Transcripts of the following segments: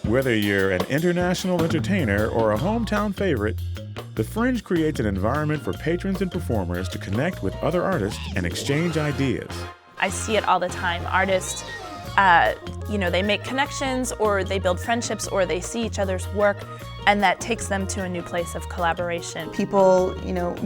Whether you're an international entertainer or a hometown favorite, the Fringe creates an environment for patrons and performers to connect with other artists and exchange ideas. I see it all the time. Artists, they make connections, or they build friendships, or they see each other's work, and that takes them to a new place of collaboration. People,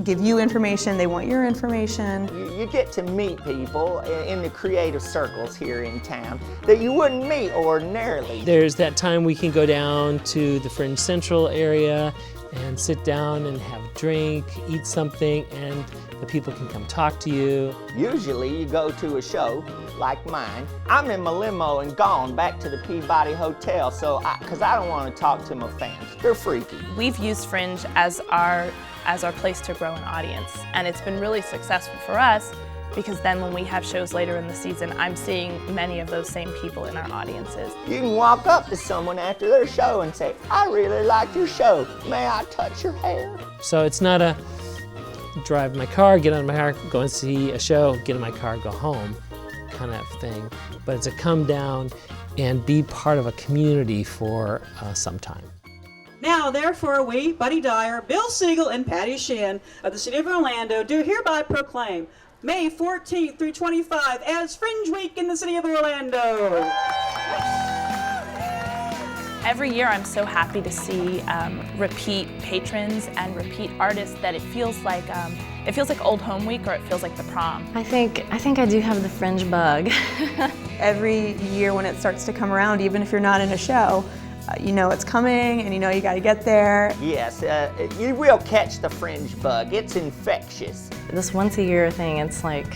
give you information, they want your information. You get to meet people in the creative circles here in town that you wouldn't meet ordinarily. There's that time we can go down to the Fringe Central area and sit down and have a drink, eat something, and the people can come talk to you. Usually you go to a show like mine. I'm in my limo and gone back to the Peabody Hotel because I don't want to talk to my fans. They're freaky. We've used Fringe as our place to grow an audience, and it's been really successful for us because then when we have shows later in the season, I'm seeing many of those same people in our audiences. You can walk up to someone after their show and say, I really liked your show. May I touch your hair? So it's not a drive my car, get on my car, go and see a show, get in my car, go home kind of thing. But it's a come down and be part of a community for some time. Now, therefore, we, Buddy Dyer, Bill Siegel, and Patty Sheehan of the City of Orlando do hereby proclaim May 14th through 25 as Fringe Week in the City of Orlando. Every year I'm so happy to see repeat patrons and repeat artists that it feels like Old Home Week, or it feels like the prom. I think I do have the Fringe bug. Every year when it starts to come around, even if you're not in a show, it's coming and you got to get there. Yes, you will catch the Fringe bug. It's infectious. This once a year thing, it's like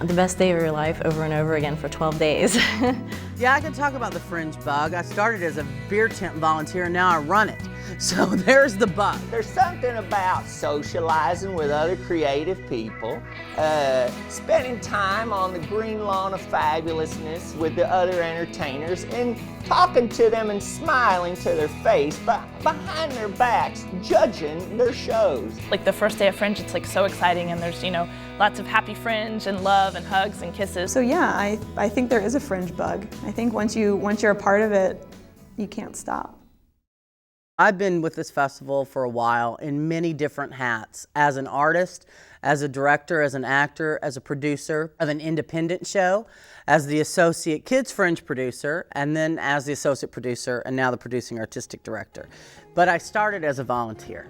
the best day of your life over and over again for 12 days. Yeah, I can talk about the Fringe bug. I started as a beer tent volunteer and now I run it. So there's the bug. There's something about socializing with other creative people, spending time on the green lawn of fabulousness with the other entertainers, and talking to them and smiling to their face, but behind their backs, judging their shows. Like the first day of Fringe, it's like so exciting, and there's lots of happy Fringe and love and hugs and kisses. So yeah, I think there is a Fringe bug. I think once you're a part of it, you can't stop. I've been with this festival for a while in many different hats, as an artist, as a director, as an actor, as a producer of an independent show, as the associate kids Fringe producer, and then as the associate producer, and now the producing artistic director. But I started as a volunteer.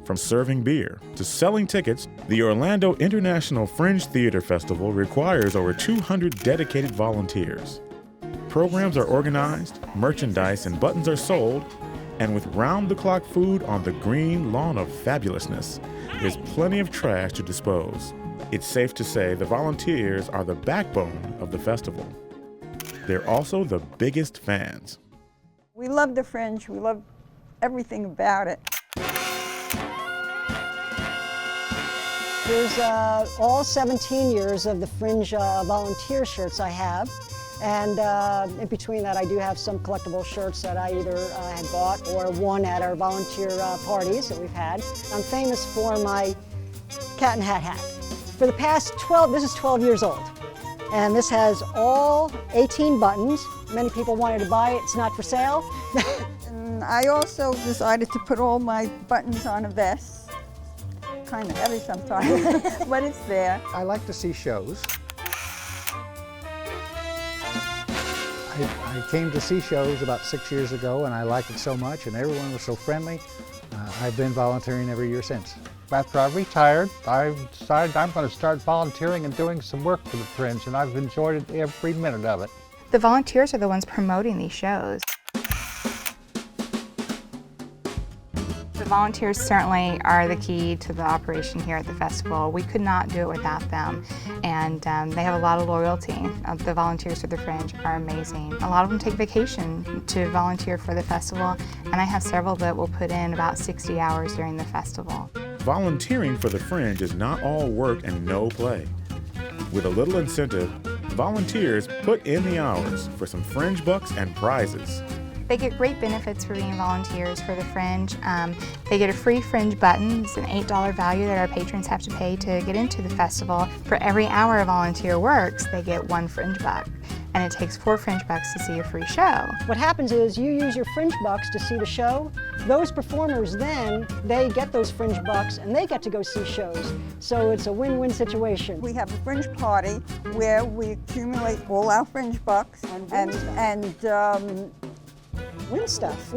From serving beer to selling tickets, the Orlando International Fringe Theater Festival requires over 200 dedicated volunteers. Programs are organized, merchandise and buttons are sold, and with round-the-clock food on the green lawn of fabulousness, there's plenty of trash to dispose. It's safe to say the volunteers are the backbone of the festival. They're also the biggest fans. We love the Fringe. We love everything about it. Here's all 17 years of the Fringe volunteer shirts I have. And in between that, I do have some collectible shirts that I either had bought or won at our volunteer parties that we've had. I'm famous for my cat and hat hat. For the past 12, this is 12 years old. And this has all 18 buttons. Many people wanted to buy it. It's not for sale. And I also decided to put all my buttons on a vest. Kind of heavy sometimes, but it's there. I like to see shows. I came to see shows about 6 years ago, and I liked it so much, and everyone was so friendly. I've been volunteering every year since. After I retired, I decided I'm going to start volunteering and doing some work for the Fringe, and I've enjoyed it every minute of it. The volunteers are the ones promoting these shows. The volunteers certainly are the key to the operation here at the festival. We could not do it without them, and they have a lot of loyalty. The volunteers for the Fringe are amazing. A lot of them take vacation to volunteer for the festival, and I have several that will put in about 60 hours during the festival. Volunteering for the Fringe is not all work and no play. With a little incentive, volunteers put in the hours for some Fringe bucks and prizes. They get great benefits for being volunteers for the Fringe. They get a free Fringe button. It's an $8 value that our patrons have to pay to get into the festival. For every hour a volunteer works, they get one Fringe buck. and it takes 4 Fringe bucks to see a free show. What happens is you use your Fringe bucks to see the show. Those performers then, they get those Fringe bucks and they get to go see shows. So it's a win-win situation. We have a Fringe party where we accumulate all our Fringe bucks and win stuff.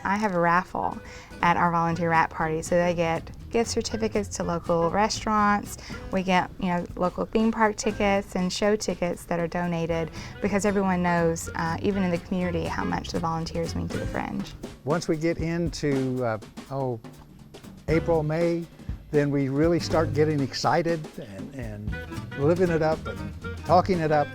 I have a raffle at our volunteer rat party, so they get gift certificates to local restaurants. We get, local theme park tickets and show tickets that are donated because everyone knows, even in the community, how much the volunteers mean to the Fringe. Once we get into April, May, then we really start getting excited and living it up and talking it up,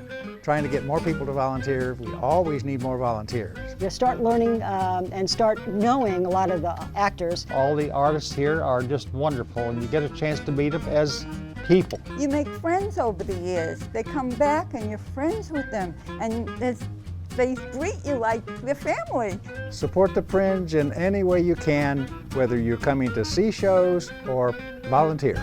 trying to get more people to volunteer. We always need more volunteers. You start learning and start knowing a lot of the actors. All the artists here are just wonderful, and you get a chance to meet them as people. You make friends over the years. They come back and you're friends with them, and they greet you like their family. Support the Fringe in any way you can, whether you're coming to see shows or volunteer.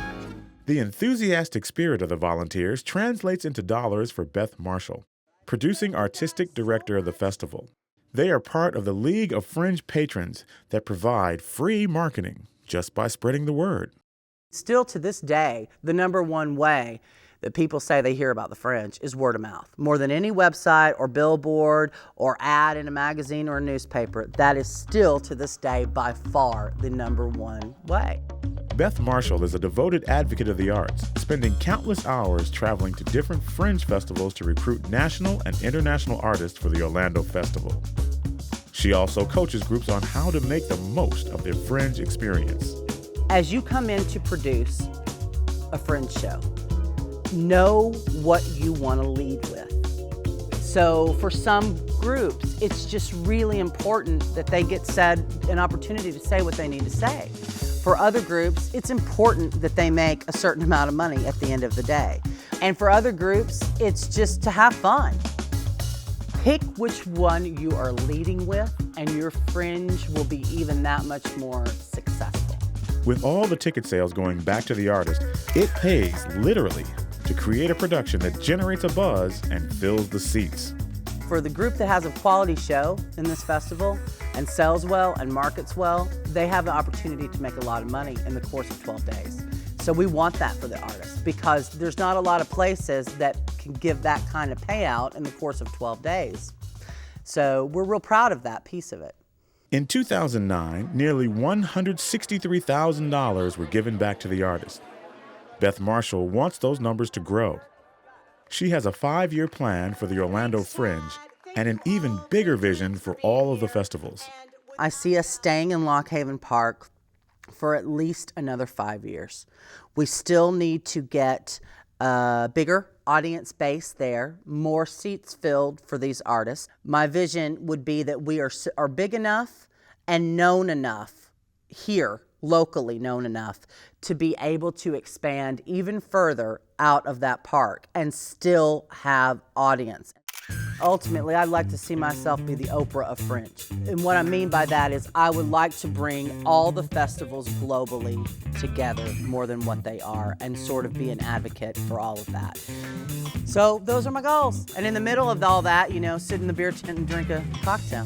The enthusiastic spirit of the volunteers translates into dollars for Beth Marshall, producing artistic director of the festival. They are part of the League of Fringe Patrons that provide free marketing just by spreading the word. Still to this day, the #1 way that people say they hear about the Fringe is word of mouth. More than any website or billboard or ad in a magazine or a newspaper, that is still to this day by far the #1 way. Beth Marshall is a devoted advocate of the arts, spending countless hours traveling to different Fringe festivals to recruit national and international artists for the Orlando Festival. She also coaches groups on how to make the most of their Fringe experience. As you come in to produce a Fringe show, know what you want to lead with. So for some groups, it's just really important that they get an opportunity to say what they need to say. For other groups, it's important that they make a certain amount of money at the end of the day. And for other groups, it's just to have fun. Pick which one you are leading with, and your Fringe will be even that much more successful. With all the ticket sales going back to the artist, it pays, literally, to create a production that generates a buzz and fills the seats. For the group that has a quality show in this festival and sells well and markets well, they have the opportunity to make a lot of money in the course of 12 days. So we want that for the artists because there's not a lot of places that can give that kind of payout in the course of 12 days. So we're real proud of that piece of it. In 2009, nearly $163,000 were given back to the artist. Beth Marshall wants those numbers to grow. She has a 5-year plan for the Orlando Fringe and an even bigger vision for all of the festivals. I see us staying in Lock Haven Park for at least another 5 years. We still need to get a bigger audience base there, more seats filled for these artists. My vision would be that we are big enough and known enough here, locally known enough, to be able to expand even further out of that park and still have audience. Ultimately, I'd like to see myself be the Oprah of Fringe. And what I mean by that is I would like to bring all the festivals globally together more than what they are and sort of be an advocate for all of that. So those are my goals. And in the middle of all that, sit in the beer tent and drink a cocktail.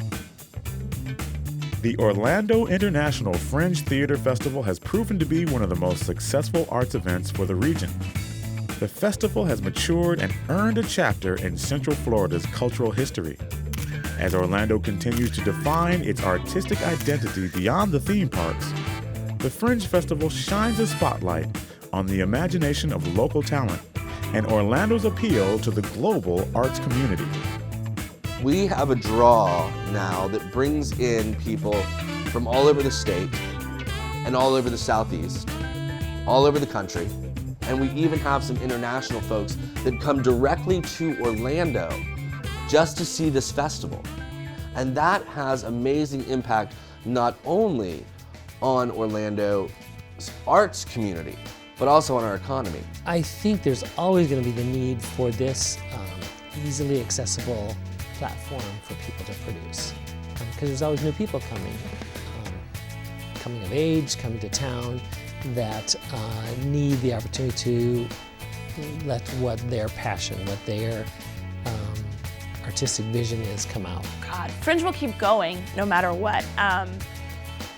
The Orlando International Fringe Theater Festival has proven to be one of the most successful arts events for the region. The festival has matured and earned a chapter in Central Florida's cultural history. As Orlando continues to define its artistic identity beyond the theme parks, the Fringe Festival shines a spotlight on the imagination of local talent and Orlando's appeal to the global arts community. We have a draw now that brings in people from all over the state and all over the Southeast, all over the country, and we even have some international folks that come directly to Orlando just to see this festival. And that has amazing impact not only on Orlando's arts community, but also on our economy. I think there's always going to be the need for this easily accessible platform for people to produce, because there's always new people coming of age, coming to town, that need the opportunity to let what their passion, what their artistic vision is come out. God, Fringe will keep going no matter what.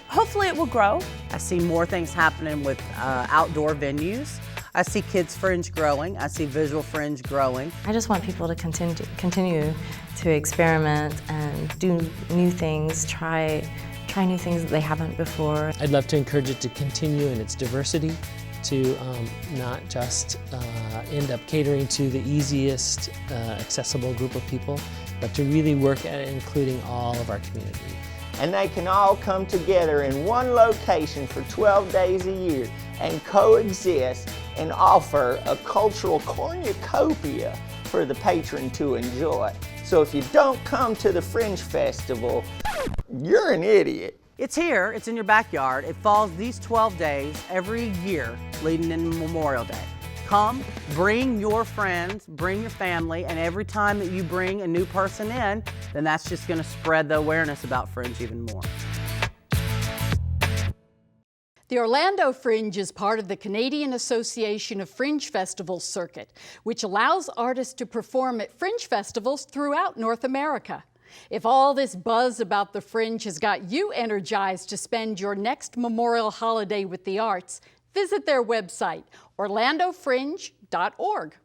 Hopefully it will grow. I see more things happening with outdoor venues. I see Kids Fringe growing. I see Visual Fringe growing. I just want people to continue to experiment and do new things, try new things that they haven't before. I'd love to encourage it to continue in its diversity, to not just end up catering to the easiest accessible group of people, but to really work at including all of our community. And they can all come together in one location for 12 days a year and coexist and offer a cultural cornucopia for the patron to enjoy. So if you don't come to the Fringe Festival, you're an idiot. It's here, it's in your backyard. It falls these 12 days every year leading into Memorial Day. Come, bring your friends, bring your family, and every time that you bring a new person in, then that's just going to spread the awareness about Fringe even more. The Orlando Fringe is part of the Canadian Association of Fringe Festivals circuit, which allows artists to perform at Fringe Festivals throughout North America. If all this buzz about the Fringe has got you energized to spend your next Memorial holiday with the arts, visit their website, OrlandoFringe.org.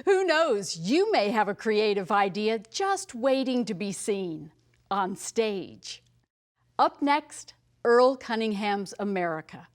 Who knows, you may have a creative idea just waiting to be seen on stage. Up next, Earl Cunningham's America.